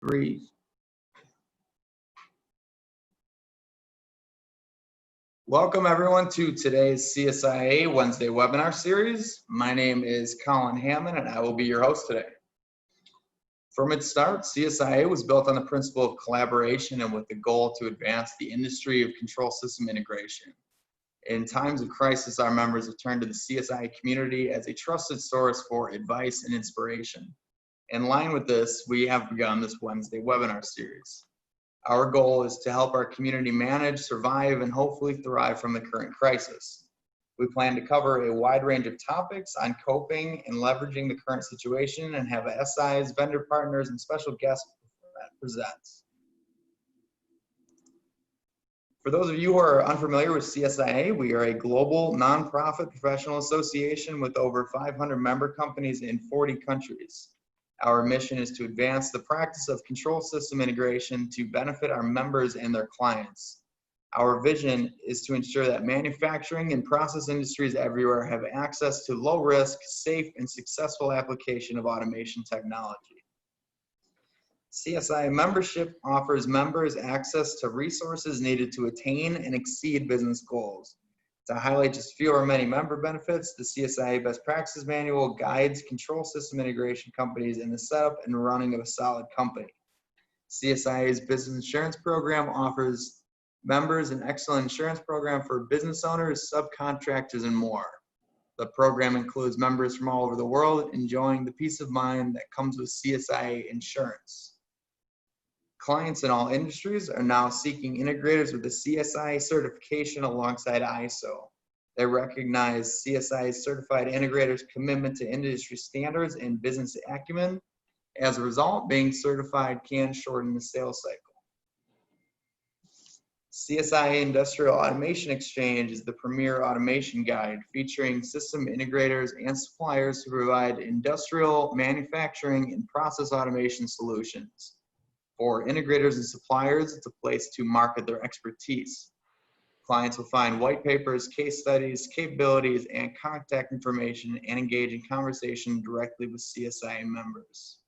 Three. Welcome everyone to today's CSIA Wednesday webinar series. My name is Colin Hammond and I will be your host today. From its start, CSIA was built on the principle of collaboration and with the goal to advance the industry of control system integration. In times of crisis, our members have turned to the CSIA community as a trusted source for advice and inspiration. In line with this, we have begun this Wednesday webinar series. Our goal is to help our community manage, survive, and hopefully thrive from the current crisis. We plan to cover a wide range of topics on coping and leveraging the current situation and have SIs, vendor partners, and special guests present. For those of you who are unfamiliar with CSIA, we are a global nonprofit professional association with over 500 member companies in 40 countries. Our mission is to advance the practice of control system integration to benefit our members and their clients. Our vision is to ensure that manufacturing and process industries everywhere have access to low risk, safe, and successful application of automation technology. CSIA membership offers members access to resources needed to attain and exceed business goals. To highlight just a few of our many member benefits, the CSIA Best Practices Manual guides control system integration companies in the setup and running of a solid company. CSIA's business insurance program offers members an excellent insurance program for business owners, subcontractors, and more. The program includes members from all over the world enjoying the peace of mind that comes with CSIA insurance. Clients in all industries are now seeking integrators with the CSIA certification alongside ISO. They recognize CSIA's certified integrators' commitment to industry standards and business acumen. As a result, being certified can shorten the sales cycle. CSIA Industrial Automation Exchange is the premier automation guide featuring system integrators and suppliers who provide industrial, manufacturing, and process automation solutions. For integrators and suppliers, it's a place to market their expertise. Clients will find white papers, case studies, capabilities, and contact information and engage in conversation directly with CSIA members.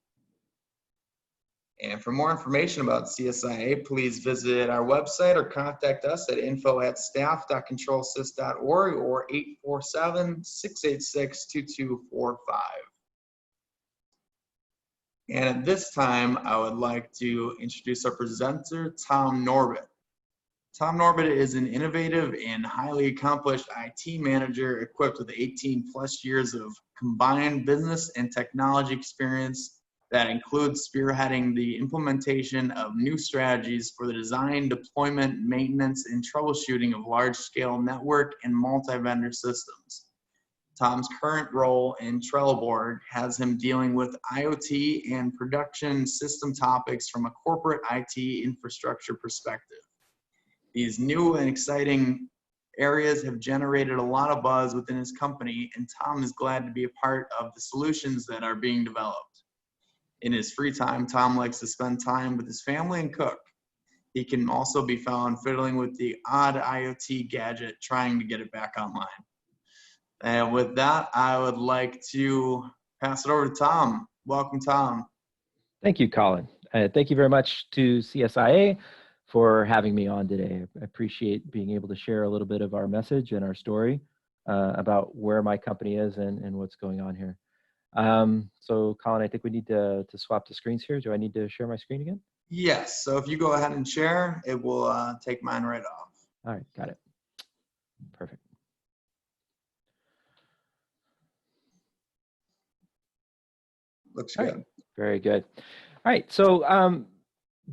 And for more information about CSIA, please visit our website or contact us at info@staff.controlsys.org or 847-686-2245. And at this time, I would like to introduce our presenter, Tom Norbit. Tom Norbit is an innovative and highly accomplished IT manager equipped with 18 plus years of combined business and technology experience that includes spearheading the implementation of new strategies for the design, deployment, maintenance, and troubleshooting of large-scale network and multi-vendor systems. Tom's current role in Trelleborg has him dealing with IoT and production system topics from a corporate IT infrastructure perspective. These new and exciting areas have generated a lot of buzz within his company, and Tom is glad to be a part of the solutions that are being developed. In his free time, Tom likes to spend time with his family and cook. He can also be found fiddling with the odd IoT gadget, trying to get it back online. And with that, I would like to pass it over to Tom. Welcome, Tom. Thank you, Colin. Thank you very much to CSIA for having me on today. I appreciate being able to share a little bit of our message and our story about where my company is and what's going on here. So, Colin, I think we need to swap the screens here. Do I need to share my screen again? Yes. So if you go ahead and share, it will take mine right off. All right. Got it. Perfect. Looks good. Right. Very good. All right. So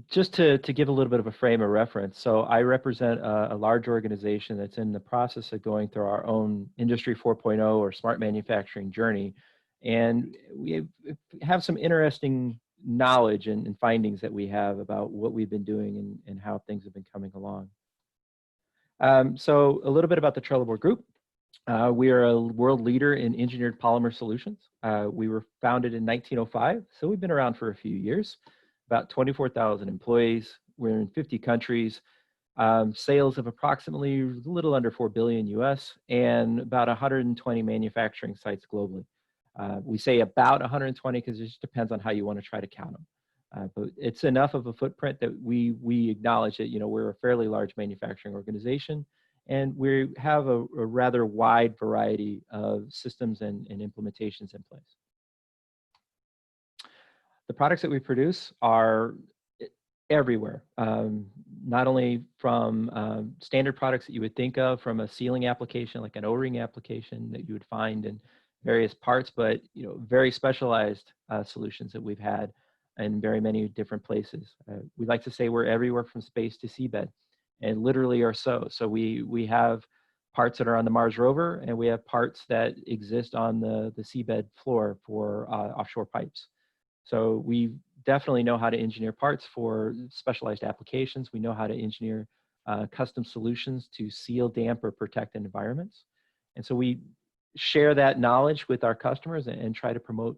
just to give a little bit of a frame of reference, so I represent a large organization that's in the process of going through our own Industry 4.0 or smart manufacturing journey. And we have some interesting knowledge and findings that we have about what we've been doing and how things have been coming along. So a little bit about the Trelleborg Group. We are a world leader in engineered polymer solutions. We were founded in 1905, so we've been around for a few years. About 24,000 employees. We're in 50 countries. Sales of approximately a little under 4 billion US and about 120 manufacturing sites globally. We say about 120 because it just depends on how you want to try to count them. But it's enough of a footprint that we acknowledge that, we're a fairly large manufacturing organization, and we have a rather wide variety of systems and implementations in place. The products that we produce are everywhere, not only from standard products that you would think of from a sealing application, like an O-ring application that you would find in various parts, but very specialized solutions that we've had in very many different places. We like to say we're everywhere from space to seabed, and literally are so. So we have parts that are on the Mars rover, and we have parts that exist on the seabed floor for offshore pipes. So we definitely know how to engineer parts for specialized applications. We know how to engineer custom solutions to seal, damp, or protect environments. And so we share that knowledge with our customers and try to promote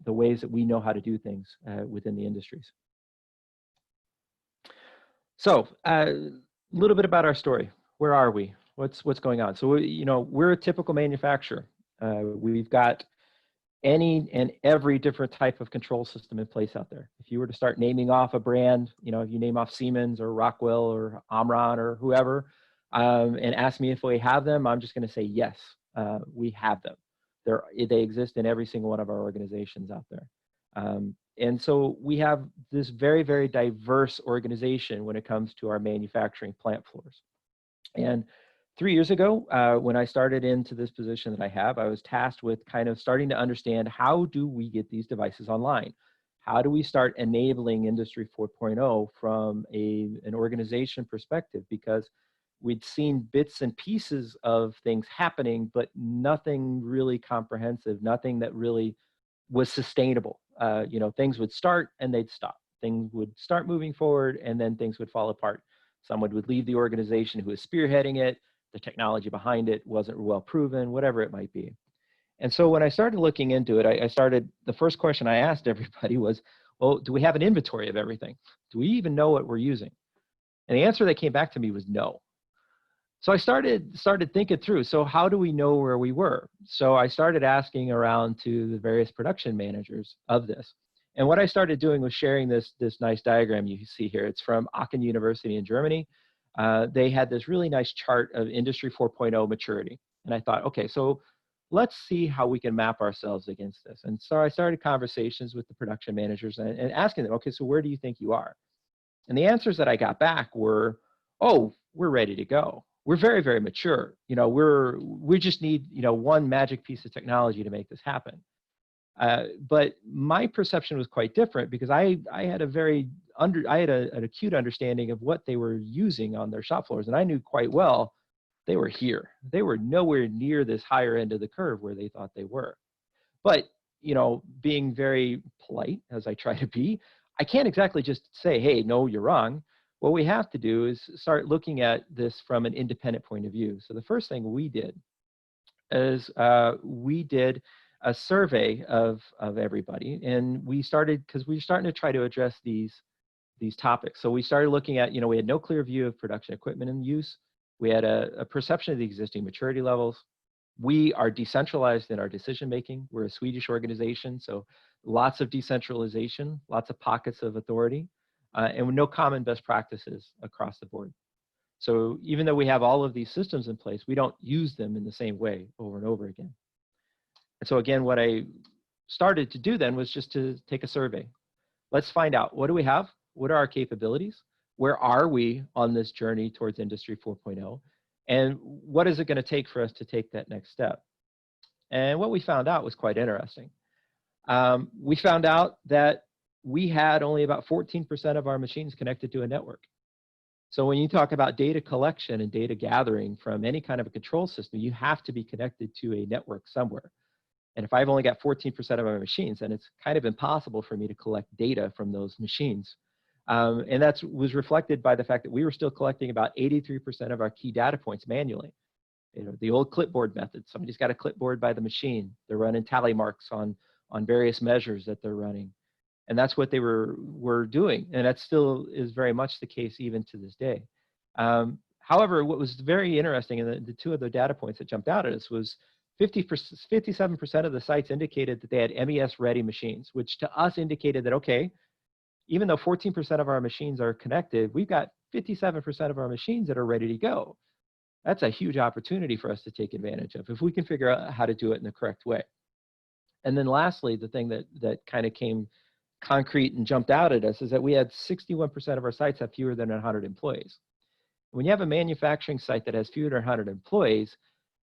the ways that we know how to do things within the industries. So a little bit about our story. Where are we? What's going on? So we're a typical manufacturer. We've got any and every different type of control system in place out there. If you were to start naming off a brand, if you name off Siemens or Rockwell or Omron or whoever, and ask me if we have them, I'm just going to say yes, we have them. They exist in every single one of our organizations out there. And so we have this very, very diverse organization when it comes to our manufacturing plant floors. And 3 years ago, when I started into this position that I have, I was tasked with kind of starting to understand, how do we get these devices online? How do we start enabling Industry 4.0 from an organization perspective? Because we'd seen bits and pieces of things happening, but nothing really comprehensive, nothing that really was sustainable. Things would start and they'd stop. Things would start moving forward and then things would fall apart. Someone would leave the organization who was spearheading it. The technology behind it wasn't well proven, whatever it might be. And so when I started looking into it, the first question I asked everybody was, well, do we have an inventory of everything? Do we even know what we're using? And the answer that came back to me was no. So I started thinking through, so how do we know where we were? So I started asking around to the various production managers of this. And what I started doing was sharing this nice diagram you see here. It's from Aachen University in Germany. They had this really nice chart of Industry 4.0 maturity. And I thought, okay, so let's see how we can map ourselves against this. And so I started conversations with the production managers and asking them, okay, so where do you think you are? And the answers that I got back were, oh, we're ready to go. We're very, very mature. We just need, one magic piece of technology to make this happen. But my perception was quite different, because I had an acute understanding of what they were using on their shop floors, and I knew quite well they were here. They were nowhere near this higher end of the curve where they thought they were. But being very polite, as I try to be, I can't exactly just say, hey, no, you're wrong. What we have to do is start looking at this from an independent point of view. So the first thing we did is we did a survey of everybody, and we started, because we were starting to try to address these topics. So we started looking at, we had no clear view of production equipment in use. We had a perception of the existing maturity levels. We are decentralized in our decision making. We're a Swedish organization, so lots of decentralization, lots of pockets of authority, and with no common best practices across the board. So even though we have all of these systems in place, we don't use them in the same way over and over again. And so again, what I started to do then was just to take a survey. Let's find out, what do we have? What are our capabilities? Where are we on this journey towards Industry 4.0? And what is it going to take for us to take that next step? And what we found out was quite interesting. We found out that we had only about 14% of our machines connected to a network. So when you talk about data collection and data gathering from any kind of a control system, you have to be connected to a network somewhere. And if I've only got 14% of my machines, then it's kind of impossible for me to collect data from those machines. And that was reflected by the fact that we were still collecting about 83% of our key data points manually. The old clipboard method. Somebody's got a clipboard by the machine. They're running tally marks on various measures that they're running. And that's what they were doing. And that still is very much the case even to this day. However, what was very interesting, and the two of the data points that jumped out at us, was 57% of the sites indicated that they had MES-ready machines, which to us indicated that, okay, even though 14% of our machines are connected, we've got 57% of our machines that are ready to go. That's a huge opportunity for us to take advantage of if we can figure out how to do it in the correct way. And then lastly, the thing that kind of came concrete and jumped out at us is that we had 61% of our sites have fewer than 100 employees. When you have a manufacturing site that has fewer than 100 employees,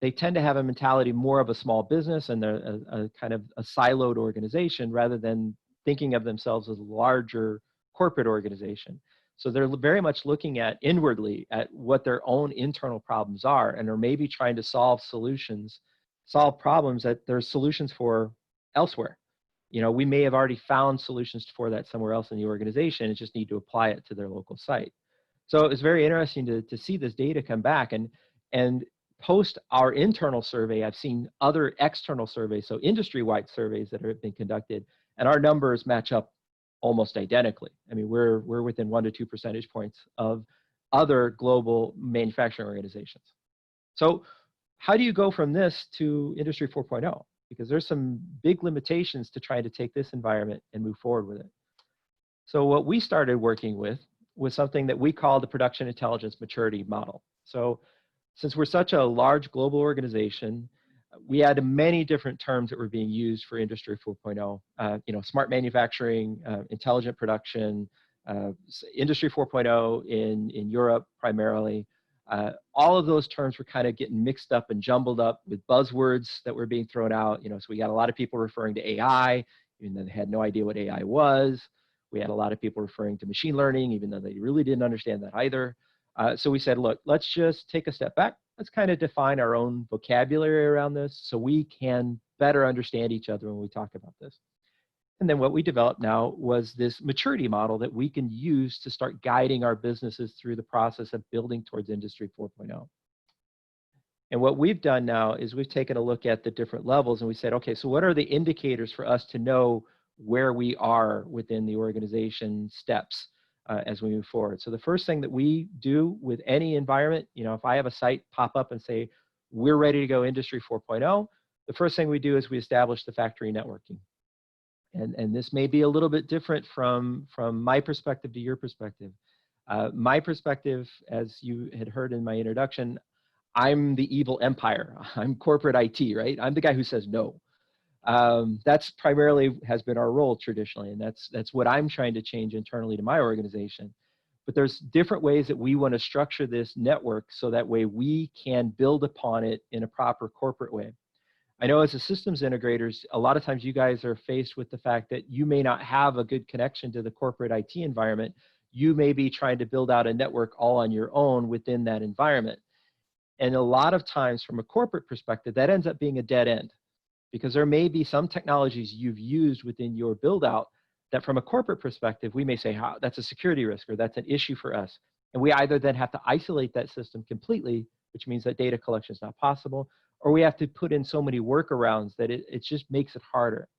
they tend to have a mentality more of a small business, and they're a kind of a siloed organization rather than thinking of themselves as a larger corporate organization. So they're very much looking at inwardly at what their own internal problems are, and are maybe trying to solve problems that there's solutions for elsewhere. You know, we may have already found solutions for that somewhere else in the organization and just need to apply it to their local site. So it's very interesting to see this data come back, and post our internal survey, I've seen other external surveys, so industry-wide surveys that have been conducted, and our numbers match up almost identically. I mean, we're within 1 to 2 percentage points of other global manufacturing organizations. So how do you go from this to Industry 4.0? Because there's some big limitations to trying to take this environment and move forward with it. So what we started working with was something that we call the production intelligence maturity model. So since we're such a large global organization, we had many different terms that were being used for Industry 4.0. You know, smart manufacturing, intelligent production, Industry 4.0 in Europe primarily. All of those terms were kind of getting mixed up and jumbled up with buzzwords that were being thrown out. You know, so we got a lot of people referring to AI, even though they had no idea what AI was. We had a lot of people referring to machine learning, even though they really didn't understand that either. So we said, look, let's just take a step back. Let's kind of define our own vocabulary around this so we can better understand each other when we talk about this. And then what we developed now was this maturity model that we can use to start guiding our businesses through the process of building towards Industry 4.0. And what we've done now is we've taken a look at the different levels and we said, okay, so what are the indicators for us to know where we are within the organization steps as we move forward? So the first thing that we do with any environment, you know, if I have a site pop up and say, we're ready to go Industry 4.0, the first thing we do is we establish the factory networking. And this may be a little bit different from my perspective to your perspective. My perspective, as you had heard in my introduction, I'm the evil empire. I'm corporate IT, right? I'm the guy who says no. That's primarily has been our role traditionally, and that's what I'm trying to change internally to my organization. But there's different ways that we want to structure this network so that way we can build upon it in a proper corporate way. I know as a systems integrators, a lot of times you guys are faced with the fact that you may not have a good connection to the corporate IT environment. You may be trying to build out a network all on your own within that environment. And a lot of times from a corporate perspective, that ends up being a dead end because there may be some technologies you've used within your build out that from a corporate perspective, we may say, that's a security risk or that's an issue for us. And we either then have to isolate that system completely, which means that data collection is not possible, or we have to put in so many workarounds that it just makes it harder.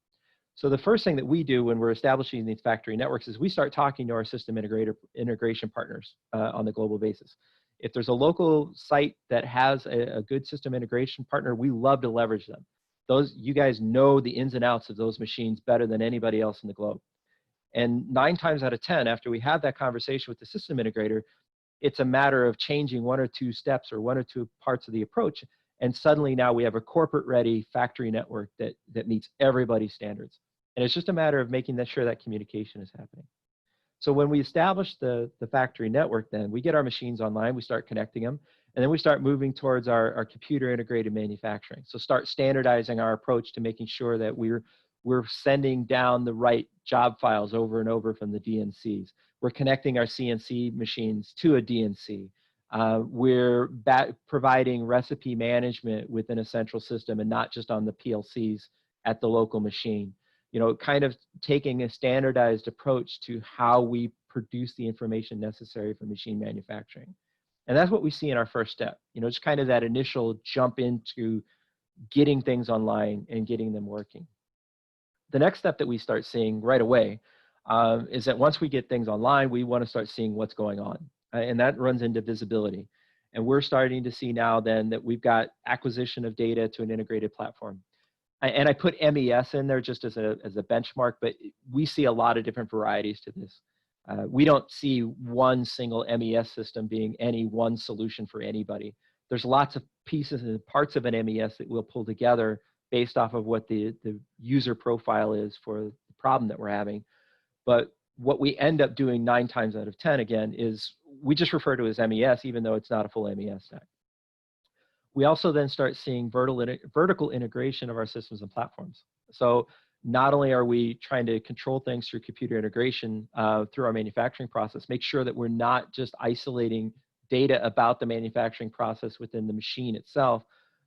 So the first thing that we do when we're establishing these factory networks is we start talking to our system integration partners on the global basis. If there's a local site that has a good system integration partner, we love to leverage them. You guys know the ins and outs of those machines better than anybody else in the globe. And 9 times out of 10, after we have that conversation with the system integrator, it's a matter of changing 1 or 2 steps or 1 or 2 parts of the approach. And suddenly now we have a corporate-ready factory network that meets everybody's standards. And it's just a matter of making sure that communication is happening. So when we establish the factory network, then we get our machines online, we start connecting them, and then we start moving towards our computer-integrated manufacturing. So start standardizing our approach to making sure that we're sending down the right job files over and over from the DNCs. We're connecting our CNC machines to a DNC. We're providing recipe management within a central system and not just on the PLCs at the local machine. You know, kind of taking a standardized approach to how we produce the information necessary for machine manufacturing. And that's what we see in our first step. You know, just kind of that initial jump into getting things online and getting them working. The next step that we start seeing right away is that once we get things online, we want to start seeing what's going on. And that runs into visibility. And we're starting to see now then that we've got acquisition of data to an integrated platform. And I put MES in there just as a benchmark, but we see a lot of different varieties to this. We don't see one single MES system being any one solution for anybody. There's lots of pieces and parts of an MES that we'll pull together based off of what the user profile is for the problem that we're having. But what we end up doing 9 times out of 10, again, is we just refer to it as MES, even though it's not a full MES stack. We also then start seeing vertical integration of our systems and platforms. So not only are we trying to control things through computer integration through our manufacturing process, make sure that we're not just isolating data about the manufacturing process within the machine itself,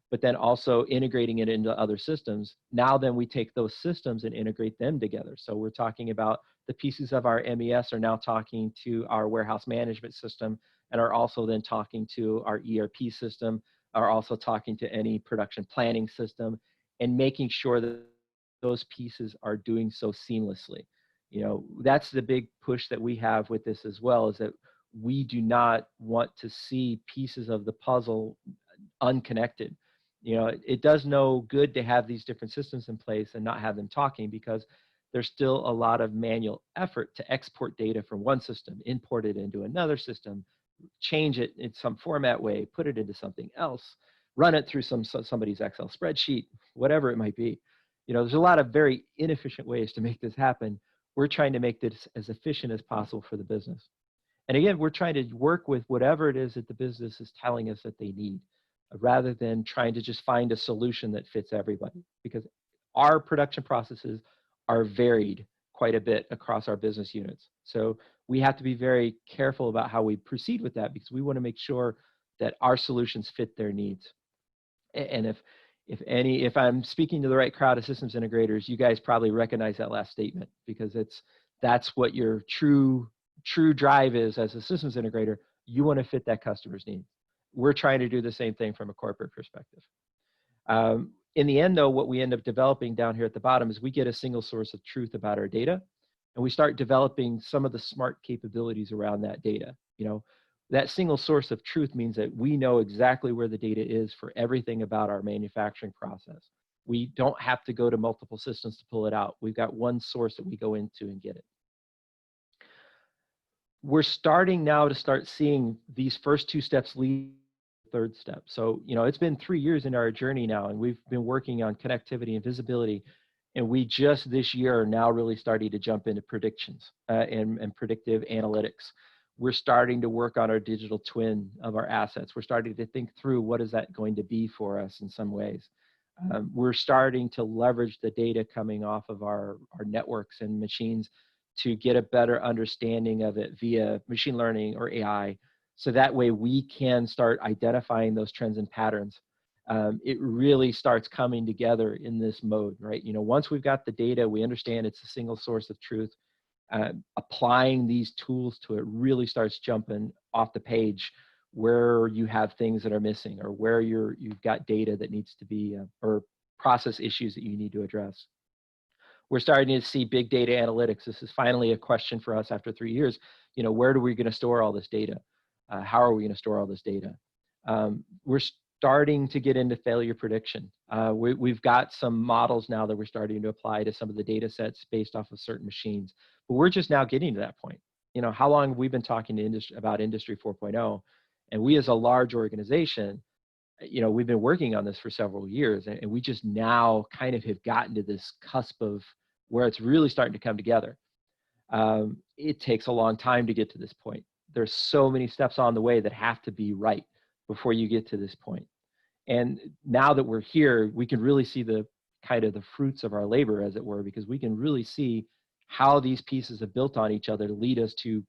but then also integrating it into other systems. Now then we take those systems and integrate them together. So we're talking about the pieces of our MES are now talking to our warehouse management system and are also then talking to our ERP system, are also talking to any production planning system, and making sure that those pieces are doing so seamlessly. You know, that's the big push that we have with this as well, is that we do not want to see pieces of the puzzle unconnected. You know, it does no good to have these different systems in place and not have them talking, because there's still a lot of manual effort to export data from one system, import it into another system, change it in some format way, put it into something else, run it through somebody's Excel spreadsheet, whatever it might be. You know, there's a lot of very inefficient ways to make this happen. We're trying to make this as efficient as possible for the business. And again, we're trying to work with whatever it is that the business is telling us that they need, rather than trying to just find a solution that fits everybody, because our production processes are varied quite a bit across our business units. So we have to be very careful about how we proceed with that, because we want to make sure that our solutions fit their needs. And if I'm speaking to the right crowd of systems integrators, you guys probably recognize that last statement, because that's what your true drive is as a systems integrator. You want to fit that customer's needs. We're trying to do the same thing from a corporate perspective. In the end, though, what we end up developing down here at the bottom is we get a single source of truth about our data, and we start developing some of the smart capabilities around that data. You know, that single source of truth means that we know exactly where the data is for everything about our manufacturing process. We don't have to go to multiple systems to pull it out. We've got one source that we go into and get it. We're starting now to start seeing these first 2 steps lead third step. So, you know, it's been 3 years in our journey now, and we've been working on connectivity and visibility, and we just this year are now really starting to jump into predictions and predictive analytics. We're starting to work on our digital twin of our assets. We're starting to think through what is that going to be for us in some ways. We're starting to leverage the data coming off of our networks and machines to get a better understanding of it via machine learning or AI. So that way we can start identifying those trends and patterns. It really starts coming together in this mode, right? You know, once we've got the data, we understand it's a single source of truth. Applying these tools to it really starts jumping off the page where you have things that are missing, or where you've got data that needs to be, or process issues that you need to address. We're starting to see big data analytics. This is finally a question for us after 3 years. You know, where are we going to store all this data? How are we going to store all this data? We're starting to get into failure prediction. We've got some models now that we're starting to apply to some of the data sets based off of certain machines. But we're just now getting to that point. You know, how long have we been talking to about Industry 4.0? And we as a large organization, you know, we've been working on this for several years, and we just now kind of have gotten to this cusp of where it's really starting to come together. It takes a long time to get to this point. There's so many steps on the way that have to be right before you get to this point. And now that we're here, we can really see the kind of the fruits of our labor, as it were, because we can really see how these pieces have built on each other to lead us to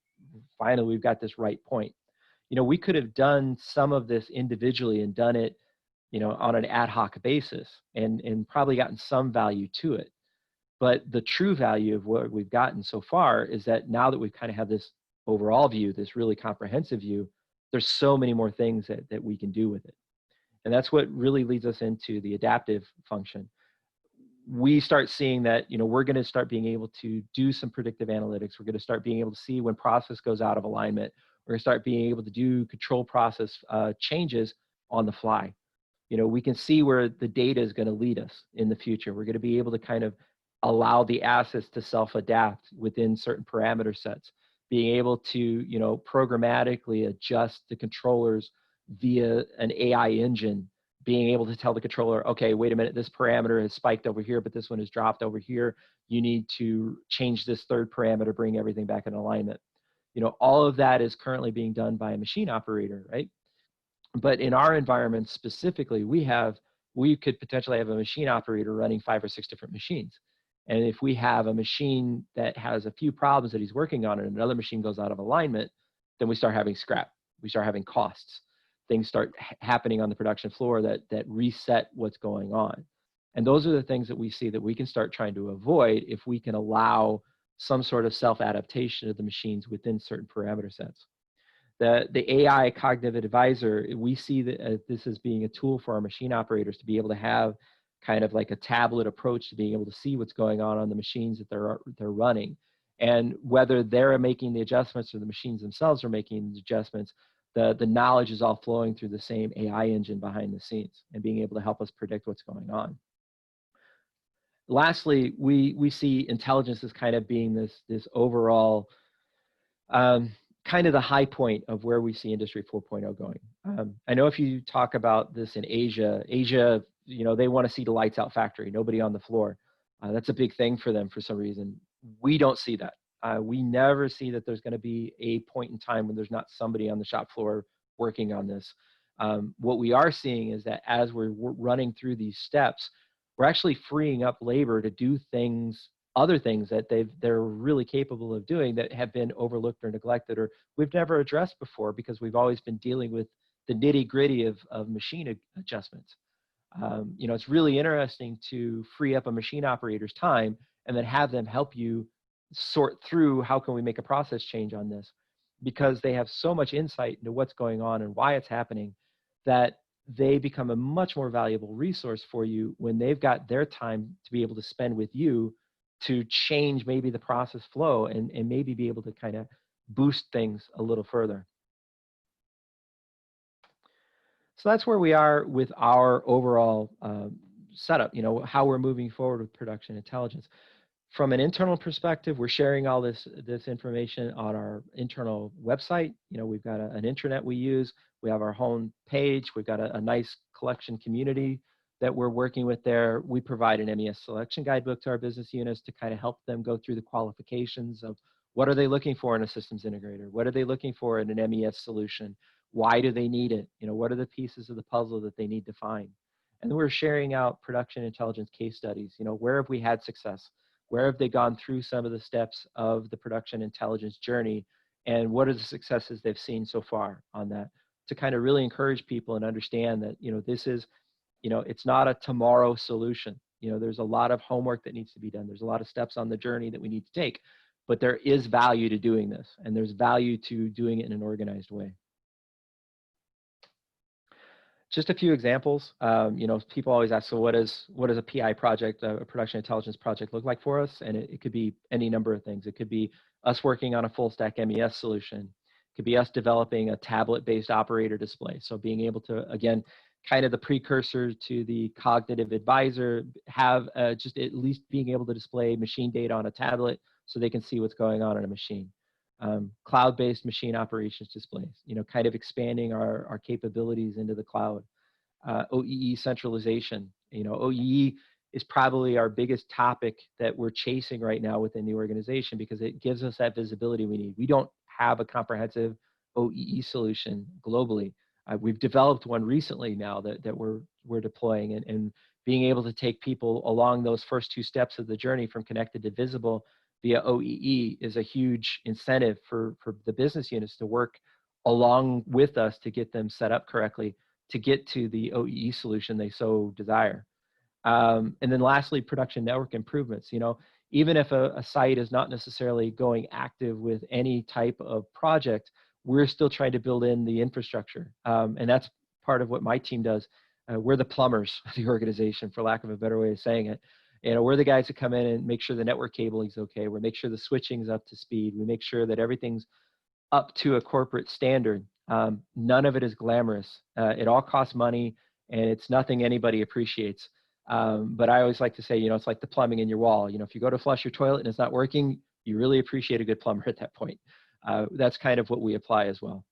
finally we've got this right point. You know, we could have done some of this individually and done it, you know, on an ad hoc basis and probably gotten some value to it. But the true value of what we've gotten so far is that now that we've kind of have this overall view, this really comprehensive view, there's so many more things that we can do with it. And that's what really leads us into the adaptive function. We start seeing that, you know, we're going to start being able to do some predictive analytics. We're going to start being able to see when process goes out of alignment. We're going to start being able to do control process changes on the fly. we can see where the data is going to lead us in the future. We're going to be able to kind of allow the assets to self-adapt within certain parameter sets, being able to, programmatically adjust the controllers via an AI engine, being able to tell the controller, okay, wait a minute, this parameter has spiked over here, but this one has dropped over here. You need to change this third parameter, bring everything back in alignment. All of that is currently being done by a machine operator, right? But in our environment specifically, we could potentially have a machine operator running 5 or 6 different machines. And if we have a machine that has a few problems that he's working on and another machine goes out of alignment, then we start having scrap. We start having costs. Things start happening on the production floor that reset what's going on. And those are the things that we see that we can start trying to avoid if we can allow some sort of self-adaptation of the machines within certain parameter sets. The AI cognitive advisor, we see that this as being a tool for our machine operators to be able to have kind of like a tablet approach to being able to see what's going on the machines that they're running. And whether they're making the adjustments or the machines themselves are making the adjustments, the knowledge is all flowing through the same AI engine behind the scenes and being able to help us predict what's going on. Lastly, we see intelligence as kind of being this overall kind of the high point of where we see Industry 4.0 going. I know if you talk about this in Asia, they want to see the lights out factory, nobody on the floor. That's a big thing for them for some reason. We don't see that. We never see that there's going to be a point in time when there's not somebody on the shop floor working on this. What we are seeing is that as we're running through these steps, we're actually freeing up labor to do other things that they're really capable of doing that have been overlooked or neglected or we've never addressed before because we've always been dealing with the nitty-gritty of machine adjustments. It's really interesting to free up a machine operator's time and then have them help you sort through how can we make a process change on this, because they have so much insight into what's going on and why it's happening that they become a much more valuable resource for you when they've got their time to be able to spend with you to change maybe the process flow and maybe be able to kind of boost things a little further. So that's where we are with our overall setup, how we're moving forward with production intelligence. From an internal perspective, we're sharing all this information on our internal website. We've got an intranet we use. We have our home page. We've got a nice collection community that we're working with there. We provide an MES selection guidebook to our business units to kind of help them go through the qualifications of what are they looking for in a systems integrator? What are they looking for in an MES solution? Why do they need it? What are the pieces of the puzzle that they need to find? And then we're sharing out production intelligence case studies. Where have we had success? Where have they gone through some of the steps of the production intelligence journey? And what are the successes they've seen so far on that? To kind of really encourage people and understand that, this is, it's not a tomorrow solution. There's a lot of homework that needs to be done. There's a lot of steps on the journey that we need to take, but there is value to doing this, and there's value to doing it in an organized way. Just a few examples. People always ask, so what does a PI project, a production intelligence project, look like for us? And it could be any number of things. It could be us working on a full stack MES solution. It could be us developing a tablet-based operator display. So being able to, again, kind of the precursor to the cognitive advisor, have just at least being able to display machine data on a tablet so they can see what's going on in a machine. Cloud-based machine operations displays, kind of expanding our capabilities into the cloud. OEE centralization, OEE is probably our biggest topic that we're chasing right now within the organization because it gives us that visibility we need. We don't have a comprehensive OEE solution globally. We've developed one recently now that we're deploying, and being able to take people along those first 2 steps of the journey from connected to visible via OEE is a huge incentive for the business units to work along with us to get them set up correctly to get to the OEE solution they so desire. And then lastly, production network improvements. Even if a site is not necessarily going active with any type of project, we're still trying to build in the infrastructure. And that's part of what my team does. We're the plumbers of the organization, for lack of a better way of saying it. We're the guys that come in and make sure the network cabling is okay. We make sure the switching is up to speed. We make sure that everything's up to a corporate standard. None of it is glamorous. It all costs money, and it's nothing anybody appreciates. But I always like to say, it's like the plumbing in your wall. If you go to flush your toilet and it's not working, you really appreciate a good plumber at that point. That's kind of what we apply as well.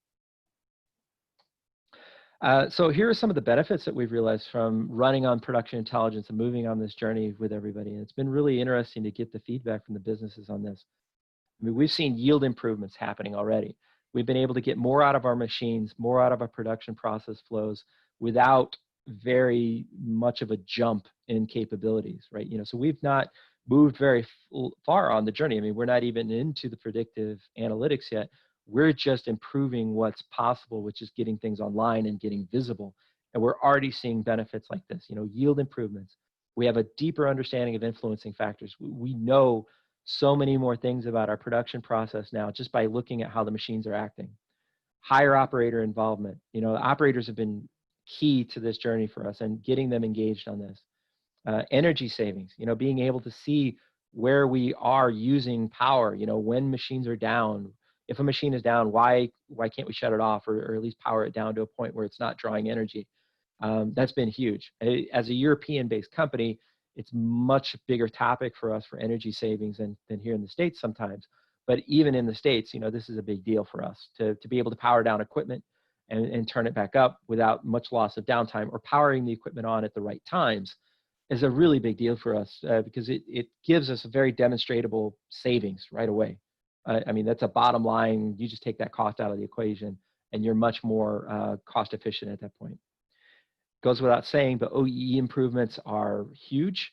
So here are some of the benefits that we've realized from running on production intelligence and moving on this journey with everybody. And it's been really interesting to get the feedback from the businesses on this. I mean, we've seen yield improvements happening already. We've been able to get more out of our machines, more out of our production process flows without very much of a jump in capabilities, right? So we've not moved very far on the journey. I mean, we're not even into the predictive analytics yet. We're just improving what's possible, which is getting things online and getting visible. And we're already seeing benefits like this, yield improvements. We have a deeper understanding of influencing factors. We know so many more things about our production process now just by looking at how the machines are acting. Higher operator involvement. Operators have been key to this journey for us and getting them engaged on this. Energy savings, being able to see where we are using power, when machines are down. If a machine is down, why can't we shut it off or at least power it down to a point where it's not drawing energy? That's been huge. As a European-based company, it's much bigger topic for us for energy savings than here in the States sometimes. But even in the States, this is a big deal for us to be able to power down equipment and turn it back up without much loss of downtime, or powering the equipment on at the right times is a really big deal for us because it gives us a very demonstrable savings right away. I mean, that's a bottom line. You just take that cost out of the equation and you're much more cost efficient at that point. Goes without saying, but OEE improvements are huge.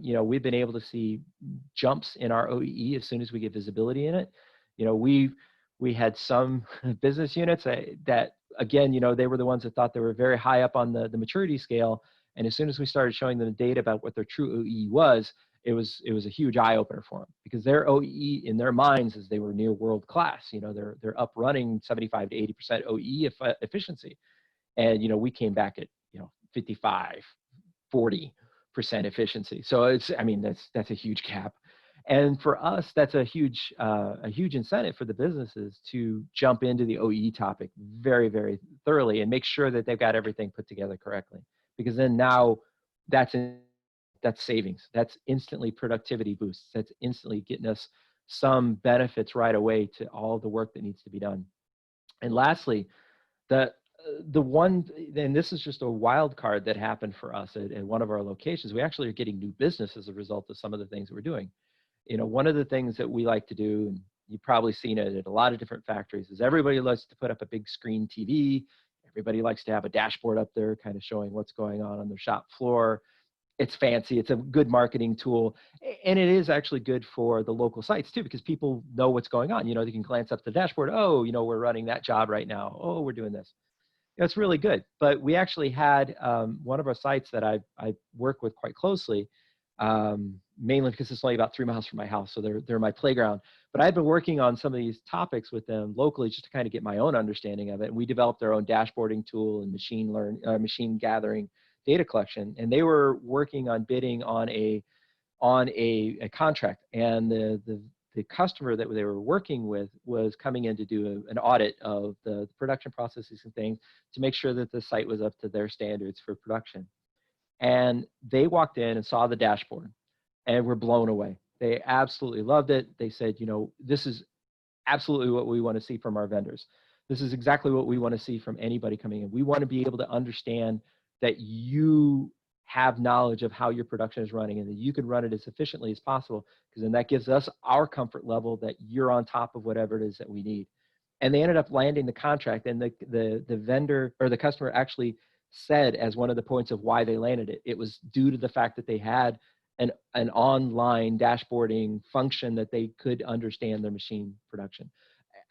We've been able to see jumps in our OEE as soon as we get visibility in it. We had some business units that again, they were the ones that thought they were very high up on the maturity scale. And as soon as we started showing them the data about what their true OEE was, it was a huge eye opener for them, because their OEE in their minds is they were near world class. They're up running 75 to 80% OEE efficiency. And, we came back at, 55, 40% efficiency. So that's a huge gap. And for us, that's a huge incentive for the businesses to jump into the OEE topic very, very thoroughly and make sure that they've got everything put together correctly. Because then now that's savings. That's instantly productivity boosts. That's instantly getting us some benefits right away to all the work that needs to be done. And lastly, the one, and this is just a wild card that happened for us at one of our locations, we actually are getting new business as a result of some of the things that we're doing. One of the things that we like to do, and you've probably seen it at a lot of different factories, is everybody likes to put up a big screen TV. Everybody likes to have a dashboard up there kind of showing what's going on their shop floor. It's fancy. It's a good marketing tool. And it is actually good for the local sites too, because people know what's going on. They can glance up the dashboard. Oh, we're running that job right now. Oh, we're doing this. It's really good. But we actually had one of our sites that I work with quite closely, mainly because it's only about 3 miles from my house. So they're my playground. But I've been working on some of these topics with them locally just to kind of get my own understanding of it. And we developed our own dashboarding tool and machine gathering data collection. And they were working on bidding on a contract. And the customer that they were working with was coming in to do an audit of the production processes and things to make sure that the site was up to their standards for production. And they walked in and saw the dashboard and were blown away. They absolutely loved it. They said, this is absolutely what we want to see from our vendors. This is exactly what we want to see from anybody coming in. We want to be able to understand that you have knowledge of how your production is running and that you can run it as efficiently as possible, because then that gives us our comfort level that you're on top of whatever it is that we need. And they ended up landing the contract, and the vendor or the customer actually said as one of the points of why they landed it, it was due to the fact that they had an online dashboarding function that they could understand their machine production.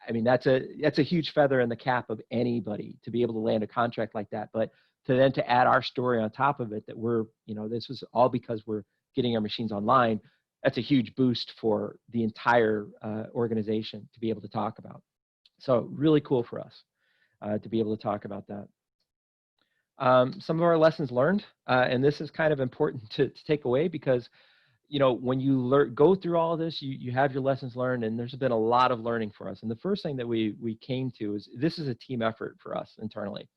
I mean, that's a huge feather in the cap of anybody to be able to land a contract like that. But to add our story on top of it, that we're, this was all because we're getting our machines online, that's a huge boost for the entire organization to be able to talk about. So really cool for us to be able to talk about that. Some of our lessons learned, and this is kind of important to take away, because when you go through all of this, you have your lessons learned, and there's been a lot of learning for us. And the first thing that we came to is this is a team effort for us internally.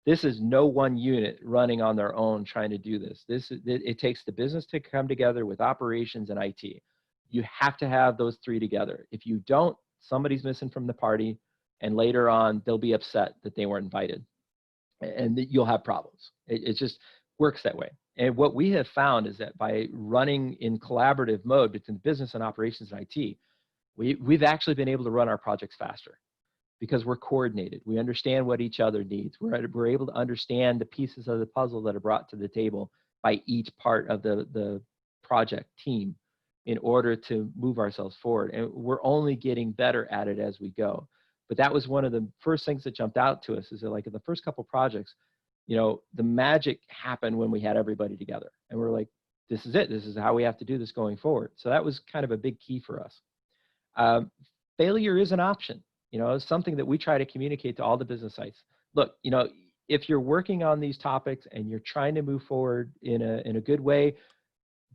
This is no one unit running on their own trying to do this. It takes the business to come together with operations and IT. You have to have those three together. If you don't, somebody's missing from the party, and later on they'll be upset that they weren't invited, and you'll have problems. It just works that way. And what we have found is that by running in collaborative mode between business and operations and IT, we've actually been able to run our projects faster because we're coordinated. We understand what each other needs. We're able to understand the pieces of the puzzle that are brought to the table by each part of the project team in order to move ourselves forward. And we're only getting better at it as we go. But that was one of the first things that jumped out to us, is that like in the first couple projects, you know, the magic happened when we had everybody together. And we're like, this is it. This is how we have to do this going forward. So that was kind of a big key for us. Failure is an option. You know, it's something that we try to communicate to all the business sites. Look, you know, if you're working on these topics and you're trying to move forward in a good way,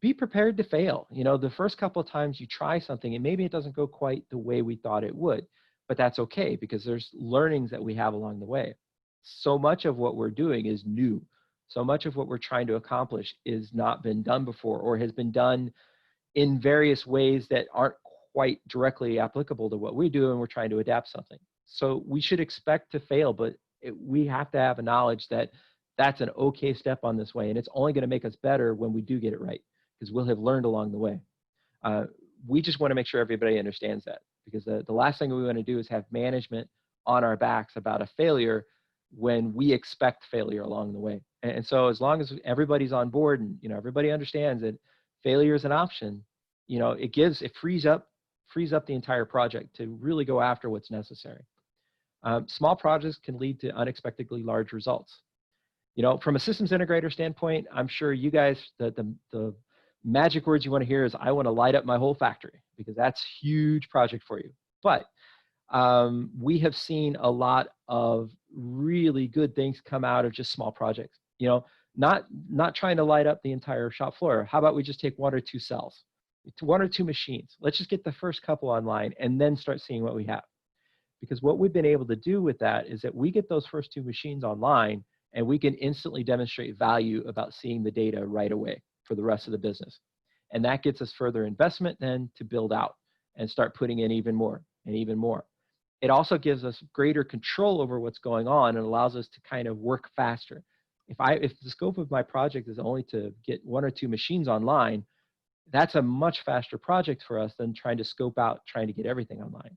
be prepared to fail. You know, the first couple of times you try something and maybe it doesn't go quite the way we thought it would, but that's okay because there's learnings that we have along the way. So much of what we're doing is new. So much of what we're trying to accomplish is not been done before or has been done in various ways that aren't quite directly applicable to what we do, and we're trying to adapt something. So we should expect to fail, but we have to have a knowledge that that's an okay step on this way, and it's only going to make us better when we do get it right, because we'll have learned along the way. We just want to make sure everybody understands that, because the last thing we want to do is have management on our backs about a failure when we expect failure along the way. And so as long as everybody's on board and, you know, everybody understands that failure is an option, you know, it frees up the entire project to really go after what's necessary. Small projects can lead to unexpectedly large results. You know, from a systems integrator standpoint, I'm sure you guys, the magic words you want to hear is, I want to light up my whole factory, because that's a huge project for you. But we have seen a lot of really good things come out of just small projects. You know, not trying to light up the entire shop floor. How about we just take 1 or 2 cells, 1 or 2 machines? Let's just get the first couple online and then start seeing what we have. Because what we've been able to do with that is that we get those first 2 machines online and we can instantly demonstrate value about seeing the data right away for the rest of the business. And that gets us further investment then to build out and start putting in even more and even more. It also gives us greater control over what's going on and allows us to kind of work faster. If the scope of my project is only to get 1 or 2 machines online, that's a much faster project for us than trying to scope out, trying to get everything online.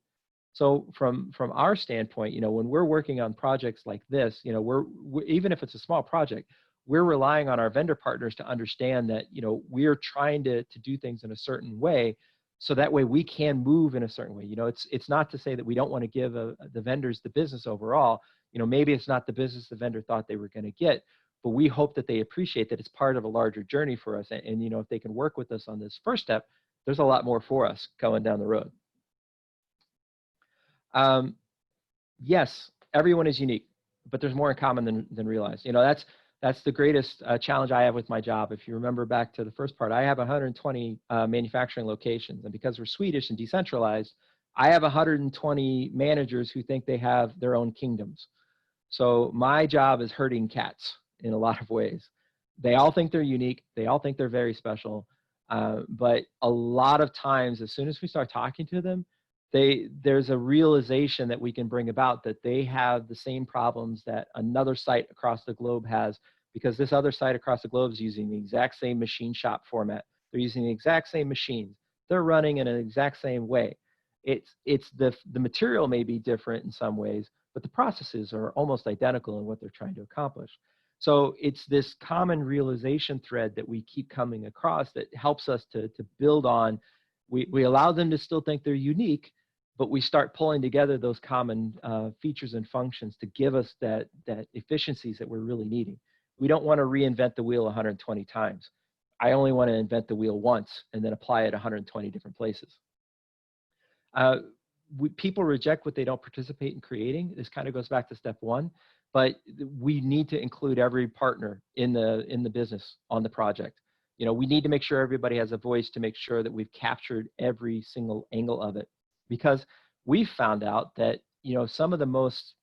So from our standpoint, you know, when we're working on projects like this, you know, even if it's a small project, we're relying on our vendor partners to understand that, you know, we're trying to do things in a certain way, so that way we can move in a certain way. You know, it's not to say that we don't want to give the vendors the business overall. You know, maybe it's not the business the vendor thought they were going to get, but we hope that they appreciate that it's part of a larger journey for us. And you know, if they can work with us on this first step, there's a lot more for us going down the road. Yes, everyone is unique, but there's more in common than realized. You know, that's the greatest challenge I have with my job. If you remember back to the first part, I have 120 manufacturing locations, and because we're Swedish and decentralized, I have 120 managers who think they have their own kingdoms. So my job is herding cats in a lot of ways. They all think they're unique. They all think they're very special. But a lot of times, as soon as we start talking to them, there's a realization that we can bring about that they have the same problems that another site across the globe has, because this other site across the globe is using the exact same machine shop format. They're using the exact same machines. They're running in an exact same way. It's the material may be different in some ways, but the processes are almost identical in what they're trying to accomplish. So it's this common realization thread that we keep coming across that helps us to build on. We allow them to still think they're unique, but we start pulling together those common features and functions to give us that efficiencies that we're really needing. We don't want to reinvent the wheel 120 times. I only want to invent the wheel once and then apply it 120 different places. People reject what they don't participate in creating. This kind of goes back to step 1, but we need to include every partner in the business on the project. You know, we need to make sure everybody has a voice to make sure that we've captured every single angle of it, because we've found out that, you know, some of the most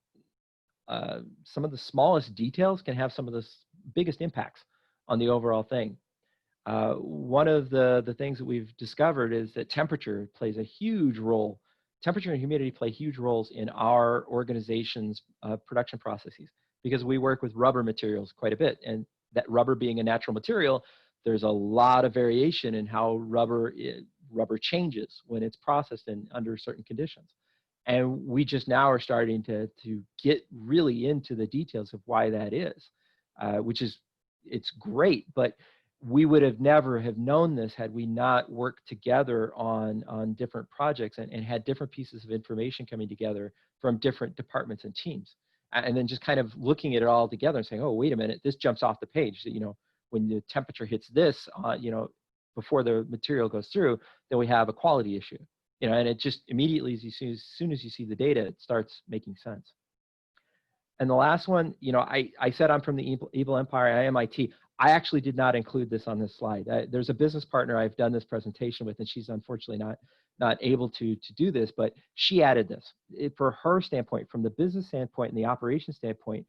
some of the smallest details can have some of the biggest impacts on the overall thing. One of the things that we've discovered is that temperature plays a huge role. Temperature and humidity play huge roles in our organization's production processes, because we work with rubber materials quite a bit. And that rubber being a natural material, there's a lot of variation in how rubber changes when it's processed and under certain conditions. And we just now are starting to get really into the details of why that is, which is, it's great, but we would have never have known this had we not worked together on different projects and had different pieces of information coming together from different departments and teams. And then just kind of looking at it all together and saying, oh, wait a minute, this jumps off the page. You know, when the temperature hits this, you know, before the material goes through, then we have a quality issue. You know, and it just immediately, as soon as you see the data, it starts making sense. And the last one, you know, I said I'm from the evil empire, I am IT. I actually did not include this on this slide. There's a business partner I've done this presentation with, and she's unfortunately not able to do this, but she added this. For her standpoint, from the business standpoint and the operations standpoint,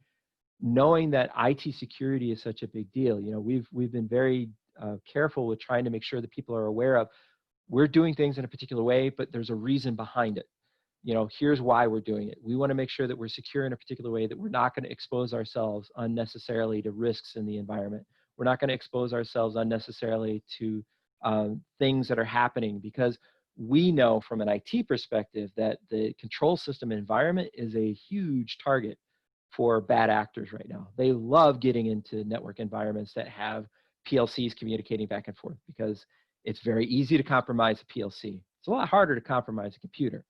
knowing that IT security is such a big deal, you know, we've been very careful with trying to make sure that people are aware of, we're doing things in a particular way, but there's a reason behind it. You know, here's why we're doing it. We want to make sure that we're secure in a particular way, that we're not going to expose ourselves unnecessarily to risks in the environment. We're not going to expose ourselves unnecessarily to things that are happening, because we know from an IT perspective that the control system environment is a huge target for bad actors right now. They love getting into network environments that have PLCs communicating back and forth, because it's very easy to compromise a PLC. It's a lot harder to compromise a computer.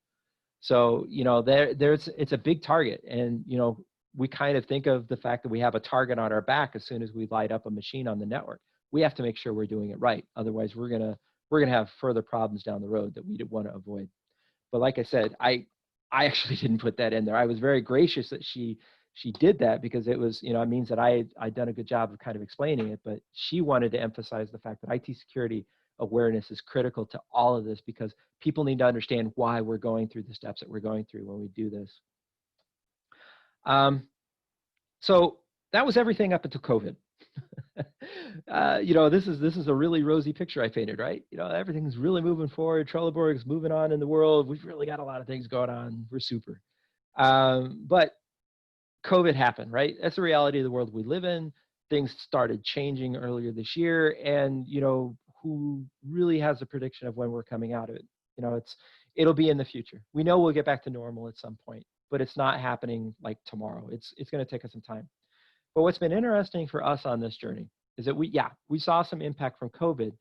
So, you know, it's a big target. And, you know, we kind of think of the fact that we have a target on our back as soon as we light up a machine on the network. We have to make sure we're doing it right. Otherwise, we're gonna have further problems down the road that we want to avoid. But like I said, I actually didn't put that in there. I was very gracious that she did that, because it was, you know, it means that I'd done a good job of kind of explaining it. But she wanted to emphasize the fact that IT security awareness is critical to all of this, because people need to understand why we're going through the steps that we're going through when we do this. So that was everything up until COVID. You know, this is a really rosy picture I painted, right? You know, everything's really moving forward. Trelleborg is moving on in the world. We've really got a lot of things going on. We're super. But COVID happened, right? That's the reality of the world we live in. Things started changing earlier this year, and, you know, who really has a prediction of when we're coming out of it? You know, it'll be in the future. We know we'll get back to normal at some point, but it's not happening like tomorrow. It's going to take us some time. But what's been interesting for us on this journey is that we saw some impact from COVID,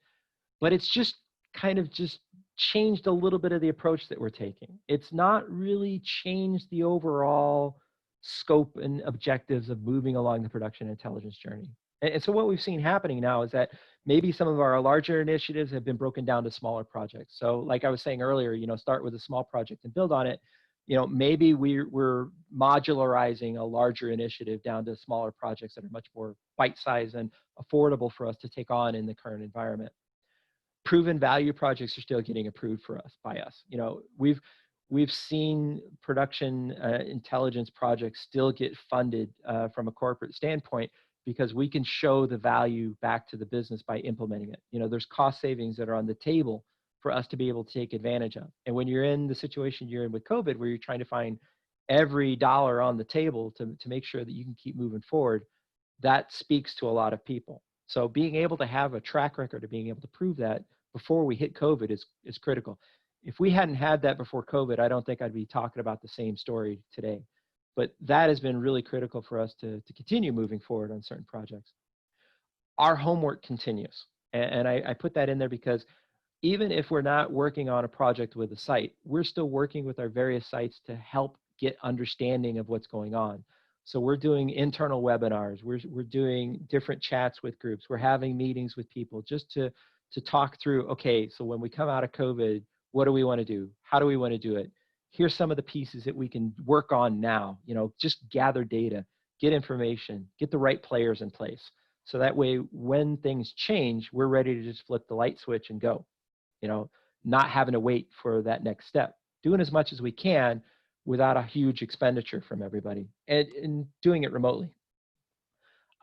but it's just kind of just changed a little bit of the approach that we're taking. It's not really changed the overall scope and objectives of moving along the production intelligence journey. And so what we've seen happening now is that maybe some of our larger initiatives have been broken down to smaller projects. So like I was saying earlier, you know, start with a small project and build on it. You know, maybe we're modularizing a larger initiative down to smaller projects that are much more bite-sized and affordable for us to take on in the current environment. Proven value projects are still getting approved by us. You know, we've seen production intelligence projects still get funded from a corporate standpoint, because we can show the value back to the business by implementing it. You know, there's cost savings that are on the table for us to be able to take advantage of. And when you're in the situation you're in with COVID, where you're trying to find every dollar on the table to make sure that you can keep moving forward, that speaks to a lot of people. So being able to have a track record of being able to prove that before we hit COVID is critical. If we hadn't had that before COVID, I don't think I'd be talking about the same story today. But that has been really critical for us to continue moving forward on certain projects. Our homework continues. And I put that in there because even if we're not working on a project with a site, we're still working with our various sites to help get understanding of what's going on. So we're doing internal webinars. We're doing different chats with groups. We're having meetings with people just to talk through, okay, so when we come out of COVID, what do we want to do? How do we want to do it? Here's some of the pieces that we can work on now. You know, just gather data, get information, get the right players in place. So that way, when things change, we're ready to just flip the light switch and go. You know, not having to wait for that next step. Doing as much as we can without a huge expenditure from everybody, and doing it remotely.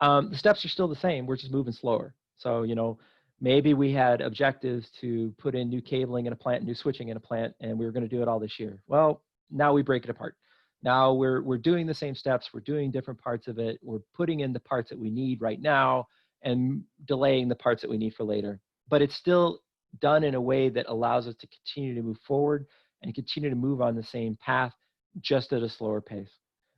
The steps are still the same. We're just moving slower. So, maybe we had objectives to put in new cabling in a plant, new switching in a plant, and we were going to do it all this year. Well, now we break it apart. Now we're doing the same steps. We're doing different parts of it. We're putting in the parts that we need right now and delaying the parts that we need for later. But it's still done in a way that allows us to continue to move forward and continue to move on the same path, just at a slower pace,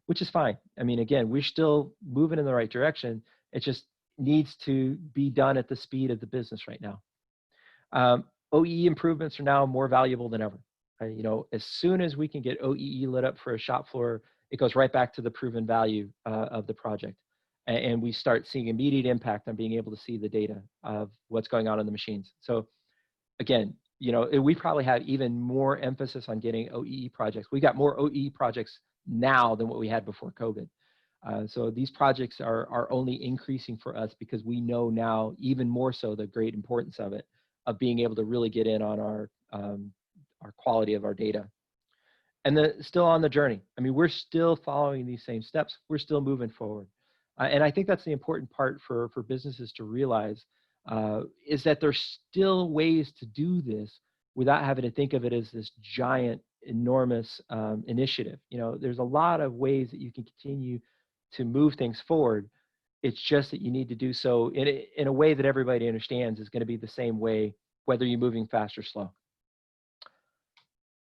which is fine. I mean, again, we're still moving in the right direction. It just needs to be done at the speed of the business right now. OEE improvements are now more valuable than ever. As soon as we can get OEE lit up for a shop floor, it goes right back to the proven value of the project. And we start seeing immediate impact on being able to see the data of what's going on in the machines. So again, we probably have even more emphasis on getting OEE projects. We got more OEE projects now than what we had before COVID. So these projects are only increasing for us because we know now even more so the great importance of it, of being able to really get in on our quality of our data. And still on the journey. I mean, we're still following these same steps. We're still moving forward. And I think that's the important part for businesses to realize, is that there's still ways to do this without having to think of it as this giant, enormous initiative. There's a lot of ways that you can continue to move things forward. It's just that you need to do so in a way that everybody understands is going to be the same way, whether you're moving fast or slow.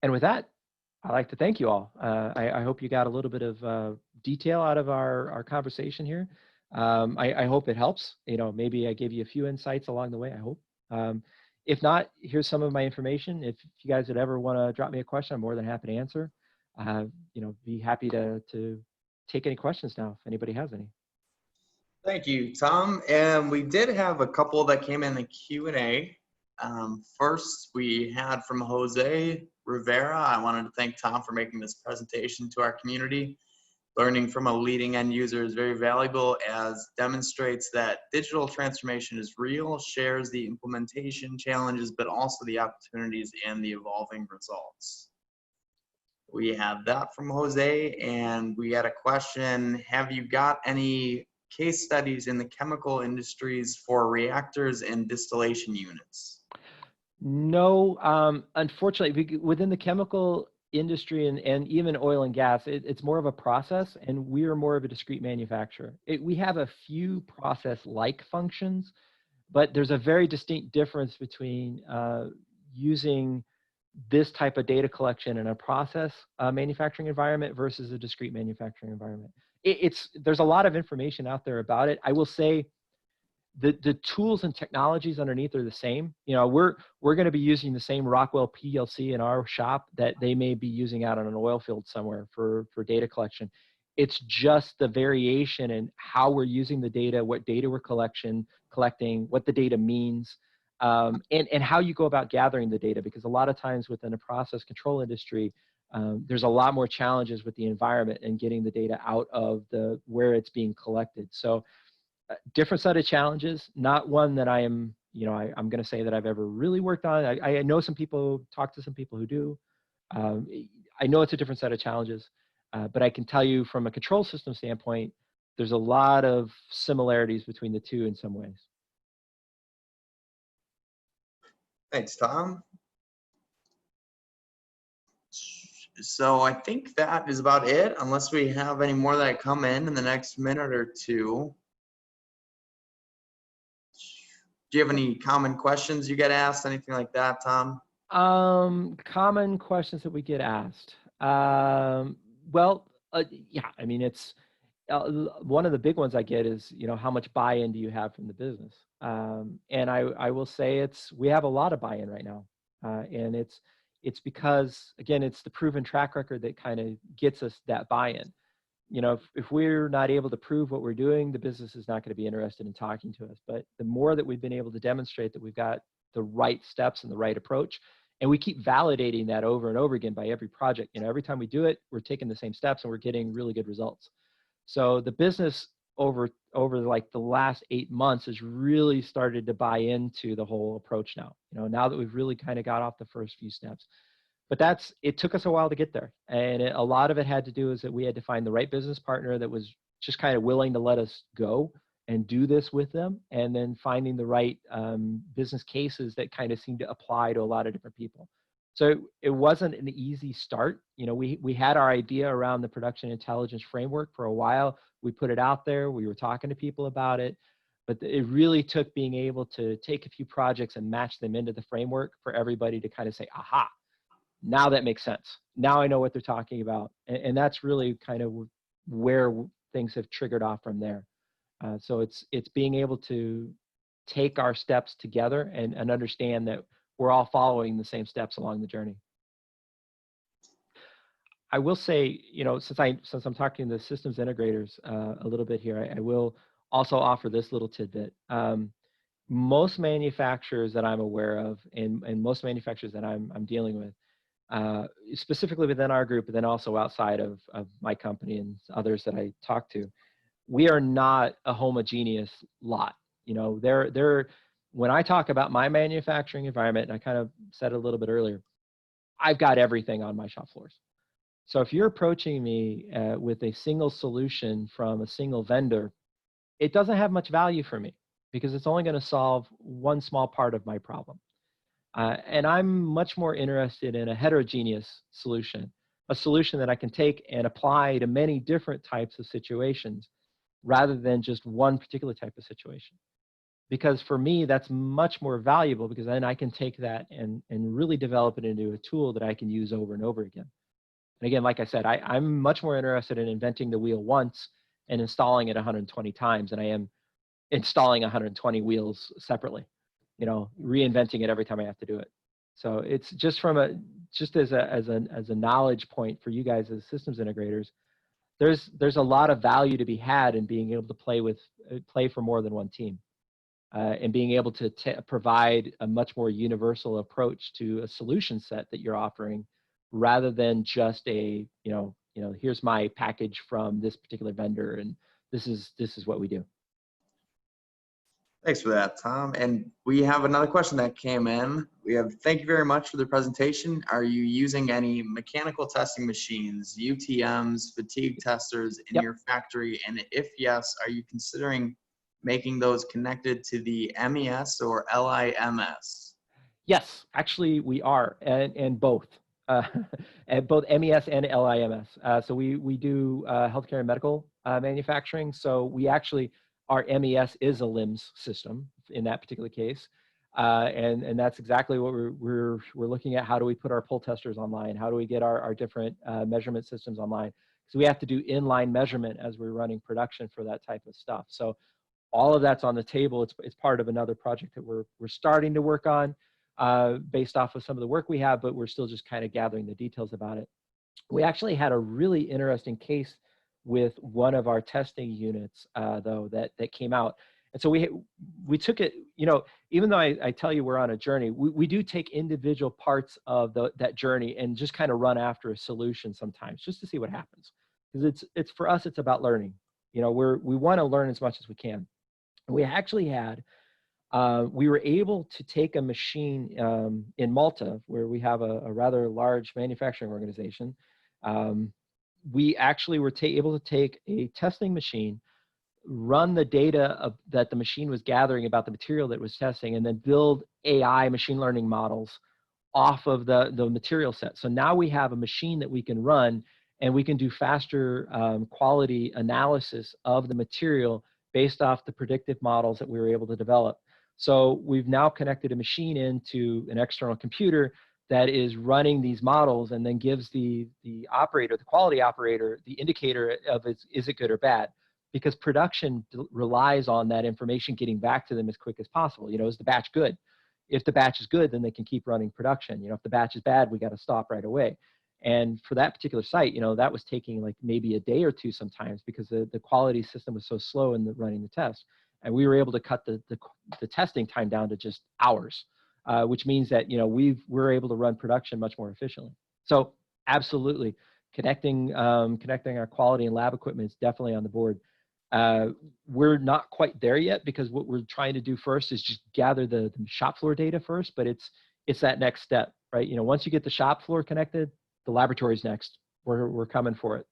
And with that, I'd like to thank you all. I hope you got a little bit of detail out of our conversation here. I hope it helps. Maybe I gave you a few insights along the way, I hope. If not, here's some of my information. If you guys would ever want to drop me a question, I'm more than happy to answer. Be happy to take any questions now, if anybody has any. Thank you, Tom. And we did have a couple that came in the Q&A. First, we had from Jose Rivera. I wanted to thank Tom for making this presentation to our community. Learning from a leading end user is very valuable, as demonstrates that digital transformation is real, shares the implementation challenges, but also the opportunities and the evolving results. We have that from Jose, and we had a question: have you got any case studies in the chemical industries for reactors and distillation units? No, unfortunately, within the chemical industry and even oil and gas, it's more of a process, and we are more of a discrete manufacturer. We have a few process-like functions, but there's a very distinct difference between using this type of data collection in a process manufacturing environment versus a discrete manufacturing environment. There's a lot of information out there about it. I will say the tools and technologies underneath are the same. We're going to be using the same Rockwell PLC in our shop that they may be using out on an oil field somewhere for data collection. It's just the variation in how we're using the data, what data we're collecting, what the data means, and how you go about gathering the data. Because a lot of times within a process control industry, there's a lot more challenges with the environment and getting the data out of where it's being collected. So different set of challenges, not one that I'm going to say that I've ever really worked on. I know some people, talk to some people who do. I know it's a different set of challenges, but I can tell you from a control system standpoint, there's a lot of similarities between the two in some ways. Thanks, Tom. So I think that is about it, unless we have any more that come in the next minute or two. Do you have any common questions you get asked, anything like that, Tom? Common questions that we get asked. Yeah, I mean, it's one of the big ones I get is, how much buy-in do you have from the business? And I will say we have a lot of buy-in right now. And it's because, again, it's the proven track record that kind of gets us that buy-in. If we're not able to prove what we're doing, the business is not going to be interested in talking to us. But the more that we've been able to demonstrate that we've got the right steps and the right approach, and we keep validating that over and over again by every project. Every time we do it, we're taking the same steps and we're getting really good results. So the business over like the last 8 months has really started to buy into the whole approach now. Now that we've really kind of got off the first few steps. But it took us a while to get there. And a lot of it had to do is that we had to find the right business partner that was just kind of willing to let us go and do this with them, and then finding the right business cases that kind of seemed to apply to a lot of different people. So it wasn't an easy start. You know, we had our idea around the production intelligence framework for a while. We put it out there. We were talking to people about it. But it really took being able to take a few projects and match them into the framework for everybody to kind of say, aha, now that makes sense. Now I know what they're talking about. And that's really kind of where things have triggered off from there. So it's being able to take our steps together and understand that we're all following the same steps along the journey. I will say, you know, since I'm talking to the systems integrators a little bit here, I will also offer this little tidbit. Most manufacturers that I'm aware of, and most manufacturers that I'm dealing with, specifically within our group, but then also outside of my company and others that I talk to, we are not a homogeneous lot. You know, when I talk about my manufacturing environment, and I kind of said it a little bit earlier, I've got everything on my shop floors. So if you're approaching me with a single solution from a single vendor, it doesn't have much value for me because it's only going to solve one small part of my problem. And I'm much more interested in a heterogeneous solution, a solution that I can take and apply to many different types of situations rather than just one particular type of situation. Because for me, that's much more valuable because then I can take that and really develop it into a tool that I can use over and over again. And again, like I said, I'm much more interested in inventing the wheel once and installing it 120 times than I am installing 120 wheels separately, you know, reinventing it every time I have to do it. So it's just as a knowledge point for you guys as systems integrators, there's a lot of value to be had in being able to play for more than one team, and being able to provide a much more universal approach to a solution set that you're offering, rather than just here's my package from this particular vendor and this is what we do. Thanks for that, Tom. And we have another question that came in. Thank you very much for the presentation. Are you using any mechanical testing machines, UTMs, fatigue testers in your factory? And if yes, are you considering making those connected to the MES or LIMS? Yes, actually we are, and both. At both MES and LIMS. So we do healthcare and medical manufacturing. So we actually, our MES is a LIMS system in that particular case. And that's exactly what we're looking at. How do we put our pull testers online? How do we get our different measurement systems online? So we have to do inline measurement as we're running production for that type of stuff. So all of that's on the table. It's part of another project that we're starting to work on. Based off of some of the work we have, but we're still just kind of gathering the details about it. We actually had a really interesting case with one of our testing units, though, that came out. And so we took it, you know, even though I tell you we're on a journey, we do take individual parts of that journey and just kind of run after a solution sometimes just to see what happens. Because it's for us, it's about learning. You know, we want to learn as much as we can. And we actually had we were able to take a machine in Malta, where we have a rather large manufacturing organization. We actually were able to take a testing machine, run the data that the machine was gathering about the material that it was testing, and then build AI machine learning models off of the material set. So now we have a machine that we can run, and we can do faster quality analysis of the material based off the predictive models that we were able to develop. So we've now connected a machine into an external computer that is running these models and then gives the operator, the quality operator, the indicator of is it good or bad? Because production relies on that information getting back to them as quick as possible. You know, is the batch good? If the batch is good, then they can keep running production. You know, if the batch is bad, we got to stop right away. And for that particular site, you know, that was taking like maybe a day or two sometimes because the quality system was so slow in running the test. And we were able to cut the testing time down to just hours, which means that, you know, we're able to run production much more efficiently. So absolutely, connecting our quality and lab equipment is definitely on the board. We're not quite there yet because what we're trying to do first is just gather the shop floor data first, but it's that next step. right? Once you get the shop floor connected, the laboratory's next. We're coming for it.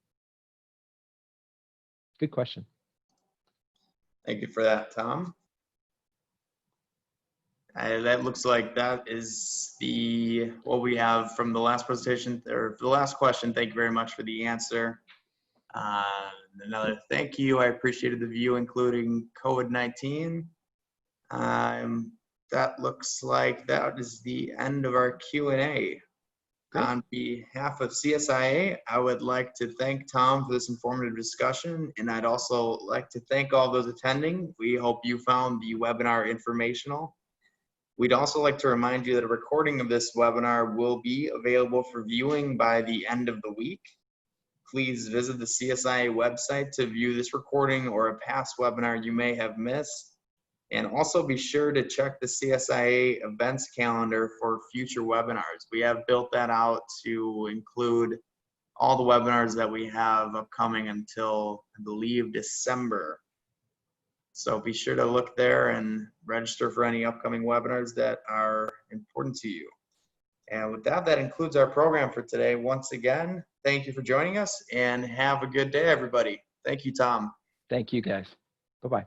Good question. Thank you for that, Tom. That looks like that is what we have from the last presentation, or the last question. Thank you very much for the answer. Another thank you. I appreciated the view, including COVID-19. That looks like that is the end of our Q&A. Great. On behalf of CSIA, I would like to thank Tom for this informative discussion, and I'd also like to thank all those attending. We hope you found the webinar informational. We'd also like to remind you that a recording of this webinar will be available for viewing by the end of the week. Please visit the CSIA website to view this recording or a past webinar you may have missed. And also be sure to check the CSIA events calendar for future webinars. We have built that out to include all the webinars that we have upcoming until, I believe, December. So be sure to look there and register for any upcoming webinars that are important to you. And with that, that includes our program for today. Once again, thank you for joining us and have a good day, everybody. Thank you, Tom. Thank you, guys. Bye-bye.